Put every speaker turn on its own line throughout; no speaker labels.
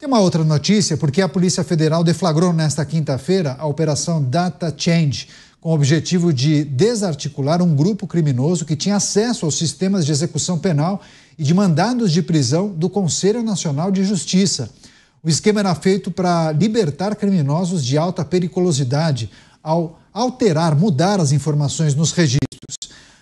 Tem uma outra notícia, porque a Polícia Federal deflagrou nesta quinta-feira a Operação Data Change, com o objetivo de desarticular um grupo criminoso que tinha acesso aos sistemas de execução penal e de mandados de prisão do Conselho Nacional de Justiça. O esquema era feito para libertar criminosos de alta periculosidade ao mudar as informações nos registros.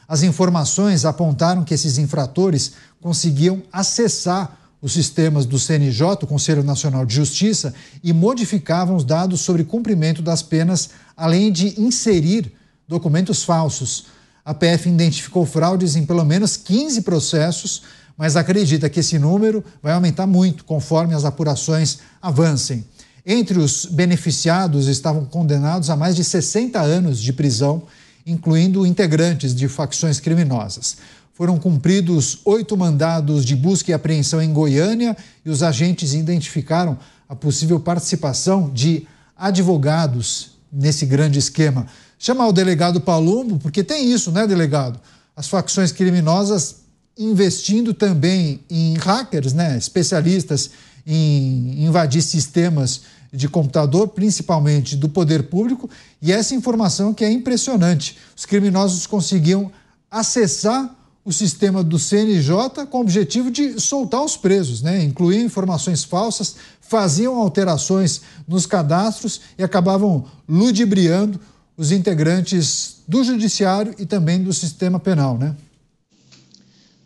As informações apontaram que esses infratores conseguiam acessar os sistemas do CNJ, o Conselho Nacional de Justiça, e modificavam os dados sobre cumprimento das penas, além de inserir documentos falsos. A PF identificou fraudes em pelo menos 15 processos, mas acredita que esse número vai aumentar muito conforme as apurações avancem. Entre os beneficiados estavam condenados a mais de 60 anos de prisão, incluindo integrantes de facções criminosas. Foram cumpridos 8 mandados de busca e apreensão em Goiânia e os agentes identificaram a possível participação de advogados nesse grande esquema. Chamar o delegado Palumbo, porque tem isso, né, delegado? As facções criminosas investindo também em hackers, né, especialistas em invadir sistemas de computador, principalmente do poder público, e essa informação que é impressionante. Os criminosos conseguiam acessar o sistema do CNJ com o objetivo de soltar os presos, né? Incluíam informações falsas, faziam alterações nos cadastros e acabavam ludibriando os integrantes do judiciário e também do sistema penal, né?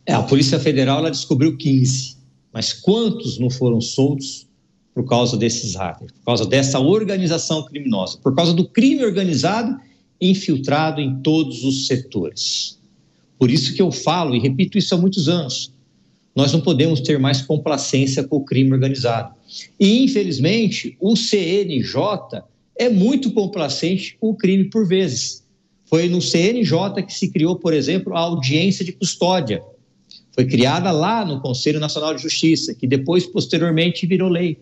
A Polícia Federal ela descobriu 15, mas quantos não foram soltos por causa desses hackers, por causa dessa organização criminosa, por causa do crime organizado infiltrado em todos os setores? Por isso que eu falo e repito isso há muitos anos, nós não podemos ter mais complacência com o crime organizado. E, infelizmente, o CNJ é muito complacente com o crime por vezes. Foi no CNJ que se criou, por exemplo, a audiência de custódia. Foi criada lá no Conselho Nacional de Justiça, que depois, posteriormente, virou lei.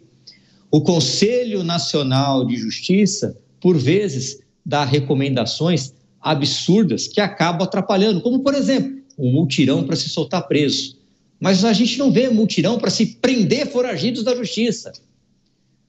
O Conselho Nacional de Justiça, por vezes, dá recomendações absurdas que acabam atrapalhando, como, por exemplo, um mutirão para se soltar preso. Mas a gente não vê mutirão para se prender foragidos da justiça.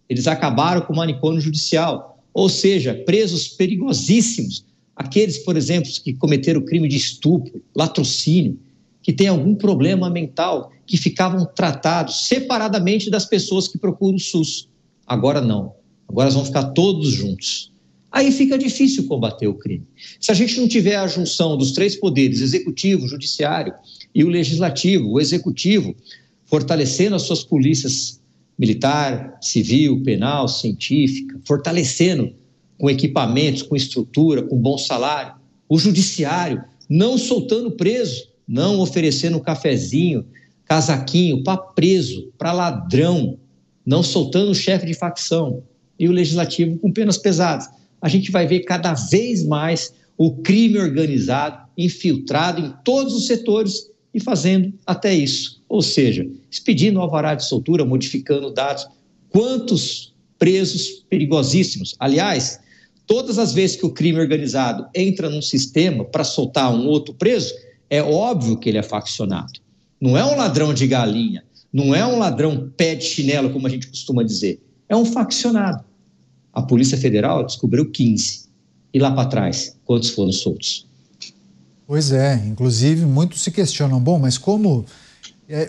Eles acabaram com o manicômio judicial, ou seja, presos perigosíssimos, aqueles, por exemplo, que cometeram crime de estupro, latrocínio, que têm algum problema mental, que ficavam tratados separadamente das pessoas que procuram o SUS. Agora não, agora vão ficar todos juntos. Aí fica difícil combater o crime. Se a gente não tiver a junção dos 3 poderes, executivo, judiciário e o legislativo, o executivo, fortalecendo as suas polícias militar, civil, penal, científica, fortalecendo com equipamentos, com estrutura, com bom salário, o judiciário não soltando preso, não oferecendo cafezinho, casaquinho para preso, para ladrão, não soltando o chefe de facção, e o legislativo com penas pesadas. A gente vai ver cada vez mais o crime organizado infiltrado em todos os setores e fazendo até isso. Ou seja, expedindo o alvará de soltura, modificando dados. Quantos presos perigosíssimos. Aliás, todas as vezes que o crime organizado entra num sistema para soltar um outro preso, é óbvio que ele é faccionado. Não é um ladrão de galinha, não é um ladrão pé de chinelo, como a gente costuma dizer. É um faccionado. A Polícia Federal descobriu 15. E lá para trás, quantos foram soltos?
Pois é, inclusive muitos se questionam, bom, mas como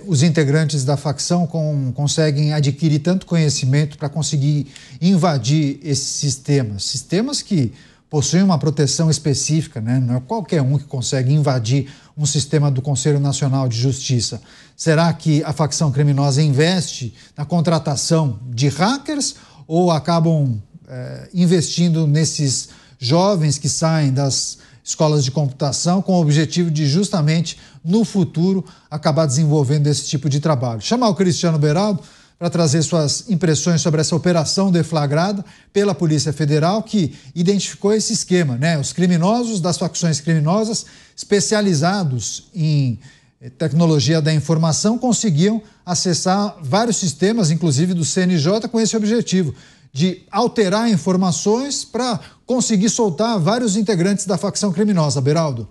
os integrantes da facção conseguem adquirir tanto conhecimento para conseguir invadir esses sistemas que possuem uma proteção específica, né? Não é qualquer um que consegue invadir um sistema do Conselho Nacional de Justiça. Será que a facção criminosa investe na contratação de hackers ou acabam investindo nesses jovens que saem das escolas de computação com o objetivo de justamente no futuro acabar desenvolvendo esse tipo de trabalho? Chamar o Cristiano Beraldo para trazer suas impressões sobre essa operação deflagrada pela Polícia Federal, que identificou esse esquema, né? Os criminosos das facções criminosas especializados em tecnologia da informação conseguiam acessar vários sistemas, inclusive do CNJ, com esse objetivo de alterar informações para conseguir soltar vários integrantes da facção criminosa. Beraldo.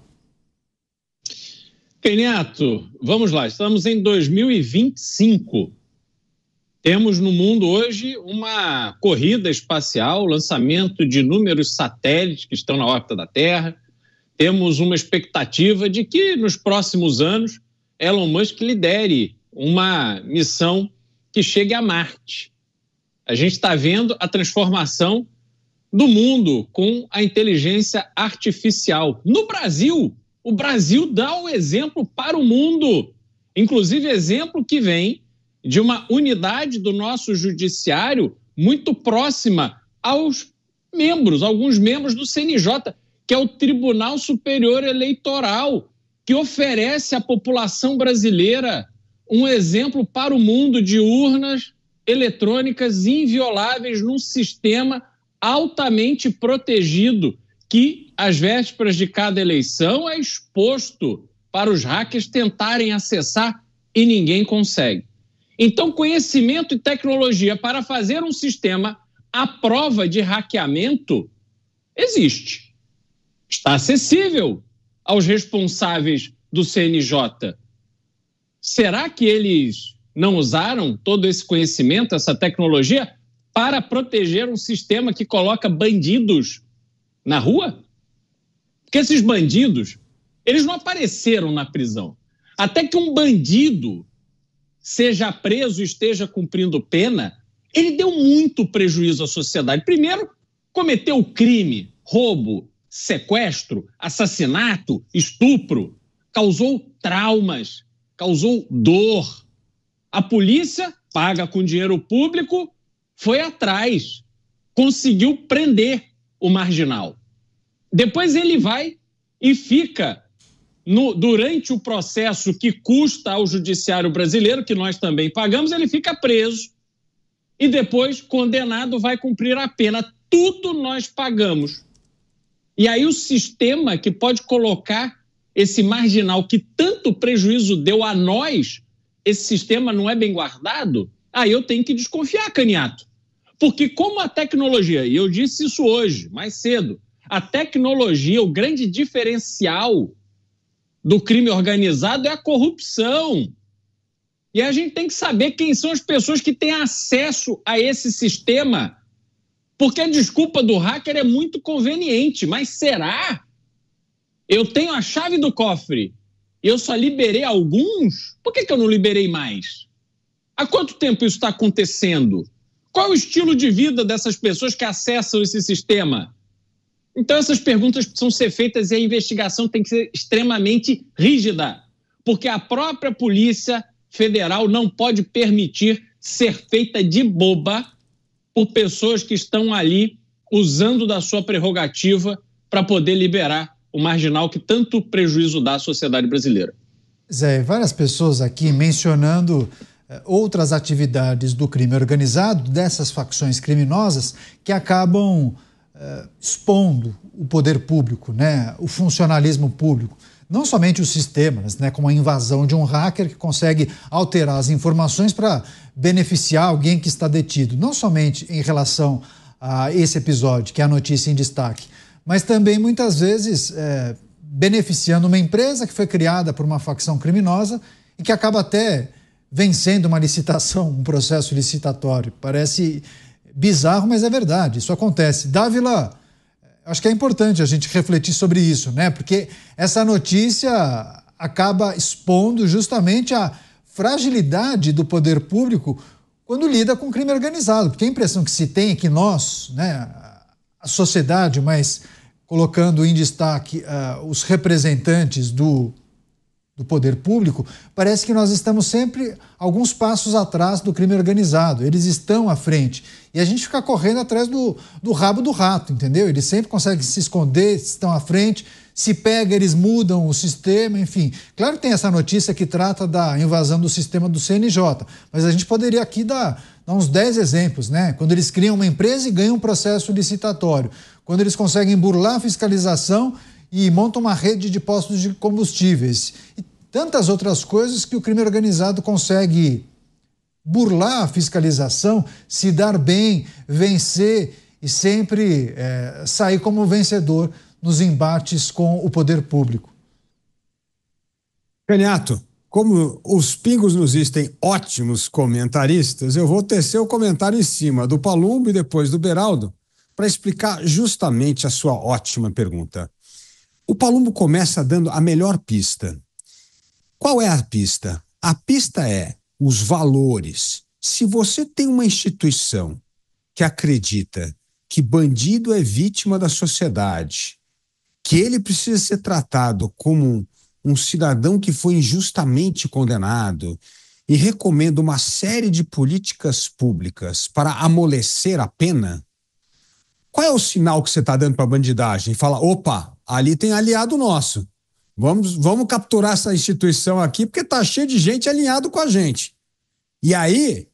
Neto, vamos lá, estamos em 2025. Temos no mundo hoje uma corrida espacial, lançamento de inúmeros satélites que estão na órbita da Terra. Temos uma expectativa de que nos próximos anos Elon Musk lidere uma missão que chegue a Marte. A gente está vendo a transformação do mundo com a inteligência artificial. No Brasil, o Brasil dá o exemplo para o mundo, inclusive exemplo que vem de uma unidade do nosso judiciário muito próxima aos membros, alguns membros do CNJ, que é o Tribunal Superior Eleitoral, que oferece à população brasileira um exemplo para o mundo de urnas eletrônicas invioláveis num sistema altamente protegido, que às vésperas de cada eleição é exposto para os hackers tentarem acessar e ninguém consegue. Então, conhecimento e tecnologia para fazer um sistema à prova de hackeamento existe. Está acessível aos responsáveis do CNJ. Será que eles não usaram todo esse conhecimento, essa tecnologia, para proteger um sistema que coloca bandidos na rua? Porque esses bandidos, eles não apareceram na prisão. Até que um bandido seja preso e esteja cumprindo pena, ele deu muito prejuízo à sociedade. Primeiro, cometeu crime, roubo, sequestro, assassinato, estupro, causou traumas, causou dor. A polícia, paga com dinheiro público, foi atrás, conseguiu prender o marginal. Depois ele vai e fica, durante o processo que custa ao judiciário brasileiro, que nós também pagamos, ele fica preso e depois, condenado, vai cumprir a pena. Tudo nós pagamos. E aí o sistema que pode colocar esse marginal que tanto prejuízo deu a nós, esse sistema não é bem guardado, aí eu tenho que desconfiar, Caniato. Porque como a tecnologia, e eu disse isso hoje, mais cedo, a tecnologia, o grande diferencial do crime organizado é a corrupção. E a gente tem que saber quem são as pessoas que têm acesso a esse sistema. Porque a desculpa do hacker é muito conveniente, mas será? Eu tenho a chave do cofre, eu só liberei alguns? Por que eu não liberei mais? Há quanto tempo isso está acontecendo? Qual é o estilo de vida dessas pessoas que acessam esse sistema? Então essas perguntas precisam ser feitas e a investigação tem que ser extremamente rígida, porque a própria Polícia Federal não pode permitir ser feita de boba por pessoas que estão ali usando da sua prerrogativa para poder liberar o marginal que tanto prejuízo dá à sociedade brasileira.
Zé, várias pessoas aqui mencionando outras atividades do crime organizado, dessas facções criminosas, que acabam expondo o poder público, né, o funcionalismo público. Não somente os sistemas, né, como a invasão de um hacker que consegue alterar as informações para beneficiar alguém que está detido. Não somente em relação a esse episódio, que é a notícia em destaque, mas também muitas vezes beneficiando uma empresa que foi criada por uma facção criminosa e que acaba até vencendo uma licitação, um processo licitatório. Parece bizarro, mas é verdade, isso acontece. Dávila, acho que é importante a gente refletir sobre isso, né? Porque essa notícia acaba expondo justamente a fragilidade do poder público quando lida com crime organizado. Porque a impressão que se tem é que nós, né, a sociedade, mas colocando em destaque os representantes do poder público, parece que nós estamos sempre alguns passos atrás do crime organizado. Eles estão à frente. E a gente fica correndo atrás do rabo do rato, entendeu? Eles sempre conseguem se esconder, estão à frente. Se pega, eles mudam o sistema, enfim. Claro que tem essa notícia que trata da invasão do sistema do CNJ, mas a gente poderia aqui dar uns 10 exemplos, né? Quando eles criam uma empresa e ganham um processo licitatório. Quando eles conseguem burlar a fiscalização e montam uma rede de postos de combustíveis. E tantas outras coisas que o crime organizado consegue burlar a fiscalização, se dar bem, vencer e sempre sair como vencedor nos embates com o poder público.
Caniato, como os Pingos nos Is têm ótimos comentaristas, eu vou tecer o comentário em cima do Palumbo e depois do Beraldo para explicar justamente a sua ótima pergunta. O Palumbo começa dando a melhor pista. Qual é a pista? A pista é os valores. Se você tem uma instituição que acredita que bandido é vítima da sociedade, que ele precisa ser tratado como um cidadão que foi injustamente condenado e recomenda uma série de políticas públicas para amolecer a pena, qual é o sinal que você está dando para a bandidagem? Fala, opa, ali tem aliado nosso. Vamos capturar essa instituição aqui porque está cheio de gente alinhado com a gente. E aí,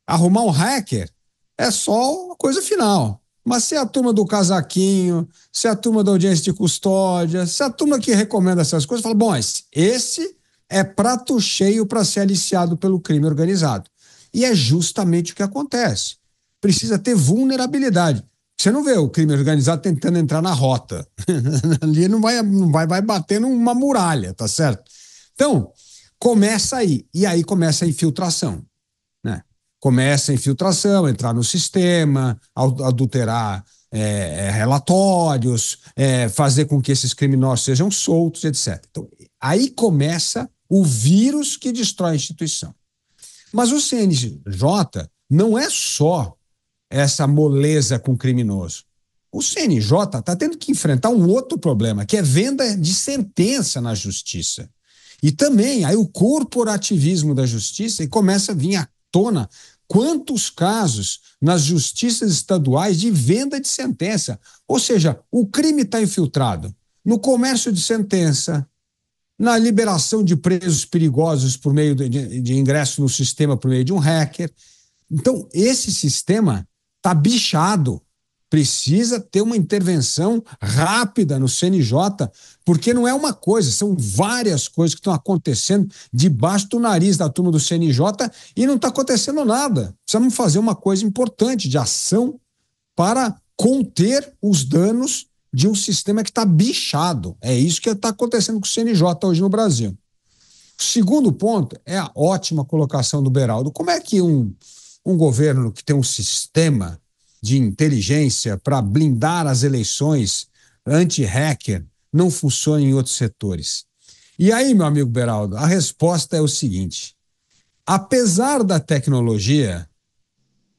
arrumar um hacker é só a coisa final. Mas se é a turma do casaquinho, se é a turma da audiência de custódia, se é a turma que recomenda essas coisas, fala, bom, esse é prato cheio para ser aliciado pelo crime organizado. E é justamente o que acontece. Precisa ter vulnerabilidade. Você não vê o crime organizado tentando entrar na rota. Ali não vai bater numa muralha, tá certo? Então, começa aí. E aí começa a infiltração. Né? Começa a infiltração, entrar no sistema, adulterar relatórios, fazer com que esses criminosos sejam soltos, etc. Então, aí começa o vírus que destrói a instituição. Mas o CNJ não é só essa moleza com o criminoso. O CNJ está tendo que enfrentar um outro problema, que é venda de sentença na justiça. E também aí o corporativismo da justiça e começa a vir à tona quantos casos nas justiças estaduais de venda de sentença. Ou seja, o crime está infiltrado no comércio de sentença, na liberação de presos perigosos por meio de ingresso no sistema por meio de um hacker. Então, esse sistema está bichado. Precisa ter uma intervenção rápida no CNJ, porque não é uma coisa, são várias coisas que estão acontecendo debaixo do nariz da turma do CNJ e não está acontecendo nada. Precisamos fazer uma coisa importante de ação para conter os danos de um sistema que está bichado. É isso que está acontecendo com o CNJ hoje no Brasil. O segundo ponto é a ótima colocação do Beraldo. Como é que um governo que tem um sistema de inteligência para blindar as eleições anti-hacker não funciona em outros setores? E aí, meu amigo Beraldo, a resposta é o seguinte: apesar da tecnologia,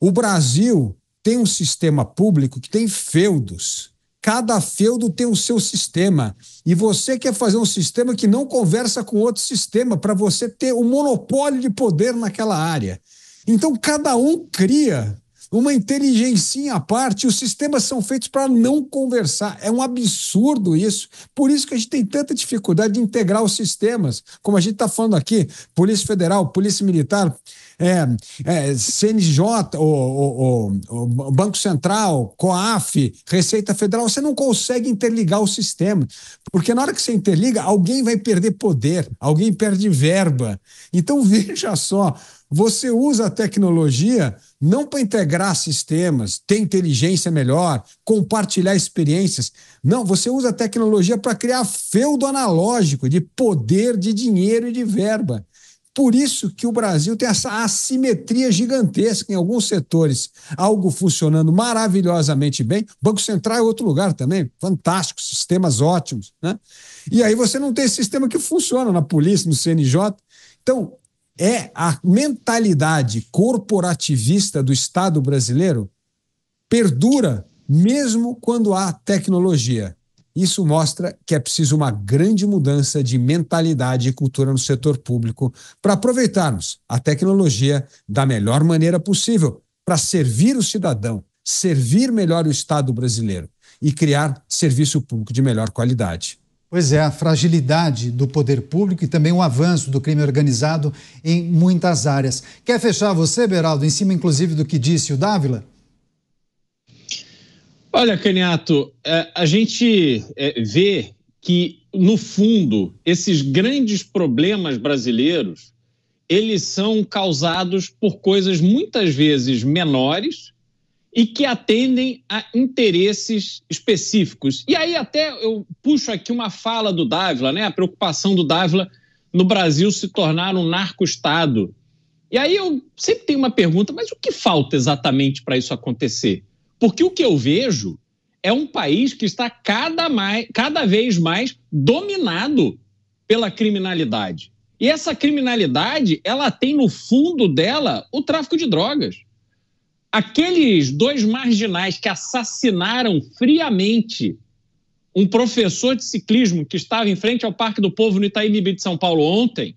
o Brasil tem um sistema público que tem feudos. Cada feudo tem o seu sistema. E você quer fazer um sistema que não conversa com outro sistema para você ter o monopólio de poder naquela área. Então, cada um cria uma inteligencinha à parte, os sistemas são feitos para não conversar. É um absurdo isso. Por isso que a gente tem tanta dificuldade de integrar os sistemas. Como a gente está falando aqui, Polícia Federal, Polícia Militar, CNJ, o Banco Central, COAF, Receita Federal, você não consegue interligar o sistema. Porque na hora que você interliga, alguém vai perder poder, alguém perde verba. Então, veja só, você usa a tecnologia não para integrar sistemas, ter inteligência melhor, compartilhar experiências. Não, você usa a tecnologia para criar feudo analógico de poder, de dinheiro e de verba. Por isso que o Brasil tem essa assimetria gigantesca em alguns setores. Algo funcionando maravilhosamente bem. Banco Central é outro lugar também, fantástico, sistemas ótimos, né? E aí você não tem sistema que funciona na polícia, no CNJ. Então, a mentalidade corporativista do Estado brasileiro perdura mesmo quando há tecnologia. Isso mostra que é preciso uma grande mudança de mentalidade e cultura no setor público para aproveitarmos a tecnologia da melhor maneira possível para servir o cidadão, servir melhor o Estado brasileiro e criar serviço público de melhor qualidade.
Pois é, a fragilidade do poder público e também o avanço do crime organizado em muitas áreas. Quer fechar você, Beraldo, em cima inclusive do que disse o Dávila?
Olha, Caniato, a gente vê que, no fundo, esses grandes problemas brasileiros, eles são causados por coisas muitas vezes menores e que atendem a interesses específicos. E aí até eu puxo aqui uma fala do Dávila, né? A preocupação do Dávila no Brasil se tornar um narco-estado. E aí eu sempre tenho uma pergunta, mas o que falta exatamente para isso acontecer? Porque o que eu vejo é um país que está cada vez mais dominado pela criminalidade. E essa criminalidade, ela tem no fundo dela o tráfico de drogas. Aqueles 2 marginais que assassinaram friamente um professor de ciclismo que estava em frente ao Parque do Povo no Itaim Bibi de São Paulo ontem,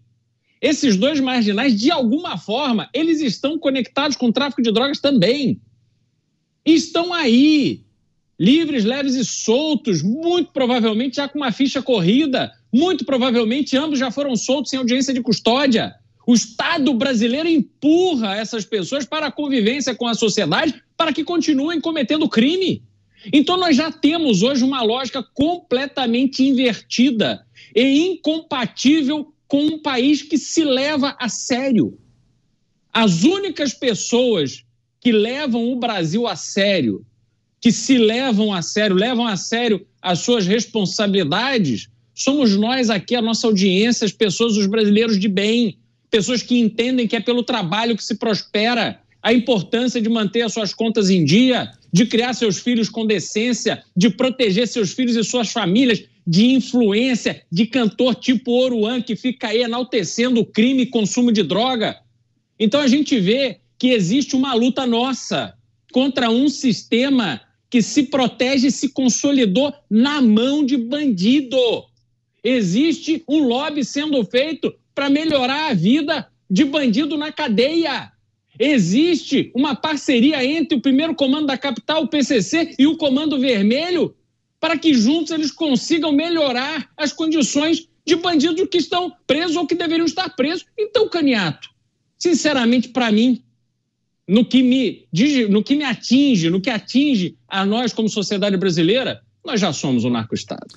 esses 2 marginais, de alguma forma, eles estão conectados com o tráfico de drogas também. Estão aí, livres, leves e soltos, muito provavelmente já com uma ficha corrida, muito provavelmente ambos já foram soltos em audiência de custódia. O Estado brasileiro empurra essas pessoas para a convivência com a sociedade para que continuem cometendo crime. Então nós já temos hoje uma lógica completamente invertida e incompatível com um país que se leva a sério. As únicas pessoas que levam o Brasil a sério, que se levam a sério as suas responsabilidades, somos nós aqui, a nossa audiência, as pessoas, os brasileiros de bem, pessoas que entendem que é pelo trabalho que se prospera, a importância de manter as suas contas em dia, de criar seus filhos com decência, de proteger seus filhos e suas famílias de influência de cantor tipo Oruan, que fica aí enaltecendo o crime e consumo de droga. Então a gente vê que existe uma luta nossa contra um sistema que se protege e se consolidou na mão de bandido. Existe um lobby sendo feito para melhorar a vida de bandido na cadeia. Existe uma parceria entre o primeiro comando da capital, o PCC, e o Comando Vermelho, para que juntos eles consigam melhorar as condições de bandidos que estão presos ou que deveriam estar presos. Então, Caniato, sinceramente, para mim, no que me atinge, no que atinge a nós como sociedade brasileira, nós já somos um narco-estado.